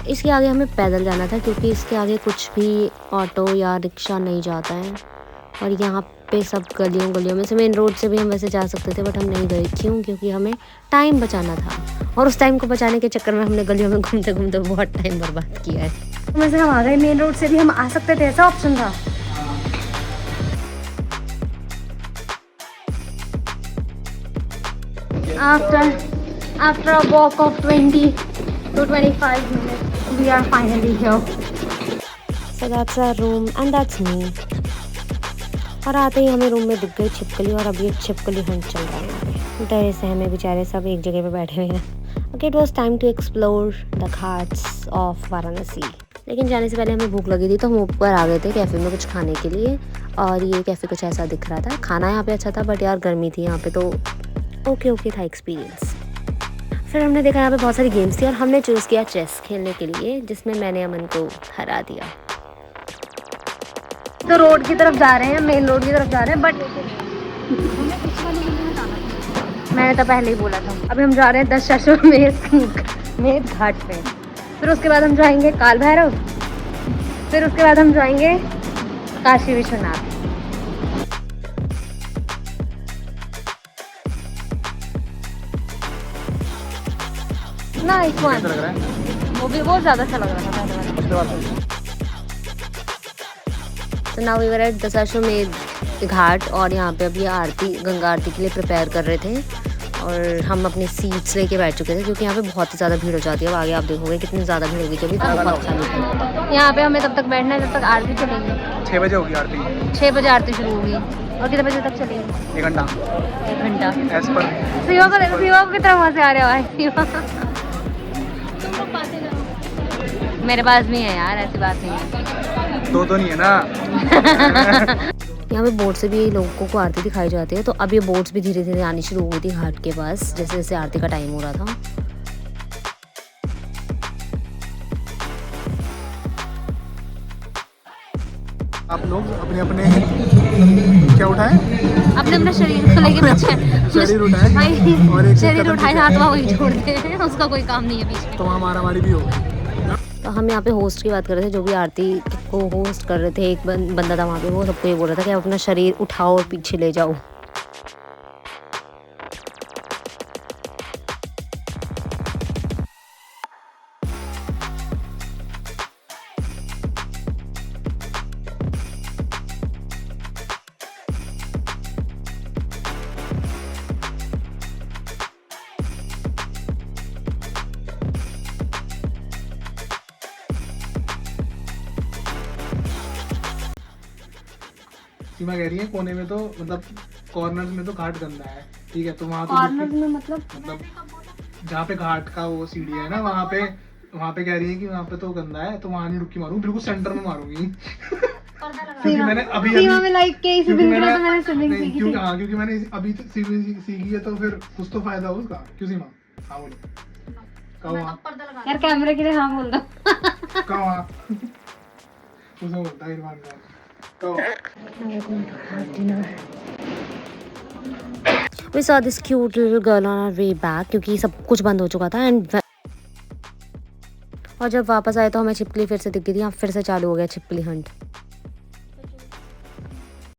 इसके आगे हमें पैदल जाना था क्योंकि इसके आगे कुछ भी ऑटो या रिक्शा नहीं जाता है। और यहाँ पे सब गलियों में से मेन रोड से भी हम वैसे जा सकते थे, बट हम नहीं गए। क्यों? क्योंकि हमें टाइम बचाना था, और उस टाइम को बचाने के चक्कर में हमने गलियों में घूमते घूमते बहुत टाइम बर्बाद किया है। वैसे हम आ गए, मेन रोड से भी हम आ सकते थे, ऐसा ऑप्शन था। After a walk of 20 to 25 minutes, we are finally here. So that's our room and that's me. और आते ही हमें रूम में दिख गई छिपकली, और अब ये छिपकली हंट चल रहा है। डरे से हमें बेचारे सब एक जगह पे बैठे हुए हैं। Okay, it was time to explore the ghats of Varanasi. लेकिन जाने से पहले हमें भूख लगी थी, तो हम ऊपर आ गए थे कैफ़े में कुछ खाने के लिए। और ये कैफ़े कुछ ऐसा दिख रहा था। खाना यहाँ पे अच्छा था, बट यार गर्मी थी यहाँ पे, तो ओके था एक्सपीरियंस। फिर हमने देखा यहाँ पे बहुत सारी गेम्स थी, और हमने चूज़ किया चेस खेलने के लिए, जिसमें मैंने अमन को हरा दिया। तो रोड की तरफ जा रहे हैं, मेन रोड की तरफ जा रहे हैं, बट मैंने तो पहले ही बोला था। अभी हम जा रहे हैं दशाश्वमेध घाट पे। फिर उसके बाद हम जाएंगे काल भैरव। फिर उसके बाद हम जाएंगे काशी विश्वनाथ। Nice one. वो भी बहुत ज़्यादा अच्छा लग रहा था पहले वाला। तो now we were at Dashashwamedh Ghat, और यहाँ पे अभी आरती, गंगा आरती के लिए प्रिपेयर कर रहे थे। और हम अपनी सीट्स लेके बैठ चुके थे, क्योंकि यहाँ पे बहुत ही ज़्यादा भीड़ हो जाती है। अब आगे आप देखोगे कितनी ज़्यादा भीड़ होगी, क्योंकि बहुत अच्छा नहीं। यहाँ पे हमें तब तक बैठना है जब तक आरती चलेगी। 6 बजे होगी आरती। 6 बजे आरती शुरू होगी, और कितने बजे तक चलेगी? 1 घंटा। 1 घंटा। एज पर शिवा को कितना वहाँ से आ रहे हो शिवा? मेरे पास भी है यार, ऐसी बात नहीं है। दो तो नहीं है ना। यहाँ पे बोट से भी लोगों को आरती दिखाई जाती है। तो अब ये बोट्स भी धीरे धीरे आनी शुरू हो गई थी घाट के पास, जैसे जैसे आरती का टाइम हो रहा था। आप लोग अपने अपने क्या उठाए? अपने अपने शरीर को लेके बच्चे शरीर उठाए, और एक शरीर उठाए, हाथ वही छोड़ दे, उसका कोई काम नहीं है बीच में। तो वहाँ मारामारी भी होगी। तो हम यहाँ पे होस्ट की बात कर रहे थे, जो भी आरती को होस्ट कर रहे थे। एक बंदा था वहाँ पे, वो सबको ये बोल रहा था कि आप अपना शरीर उठाओ और पीछे ले जाओ। सीमा कह रही है कोने में तो मतलब कॉर्नर्स में तो घाट गंदा है, ठीक है, तो वहाँ तो कॉर्नर में मतलब जहाँ पे घाट का वो सीढ़ी है ना, वहाँ पे कह रही है कि वहाँ पे तो गंदा है, तो वहाँ नहीं रुकी मारूंगी, बिल्कुल सेंटर में मारूंगी। क्योंकि मैंने अभी में लाइक के इसी दिन के तो मैंने स्विमिंग सीखी थी। क्योंकि मैंने अभी स्विमिंग सीखी है, तो फिर कुछ तो फायदा हो उसका। क्यों सीमा? हाँ बोलो। यार कैमरे के लिए हाँ बोल दो। कहाँ उसे बोलता है इरफान का। We saw this cute little girl on our way back, क्योंकि सब कुछ बंद हो चुका था। और जब वापस आए तो हमें छिपकली फिर से दिख गई थी। यहाँ फिर से चालू हो गया छिपकली हंट।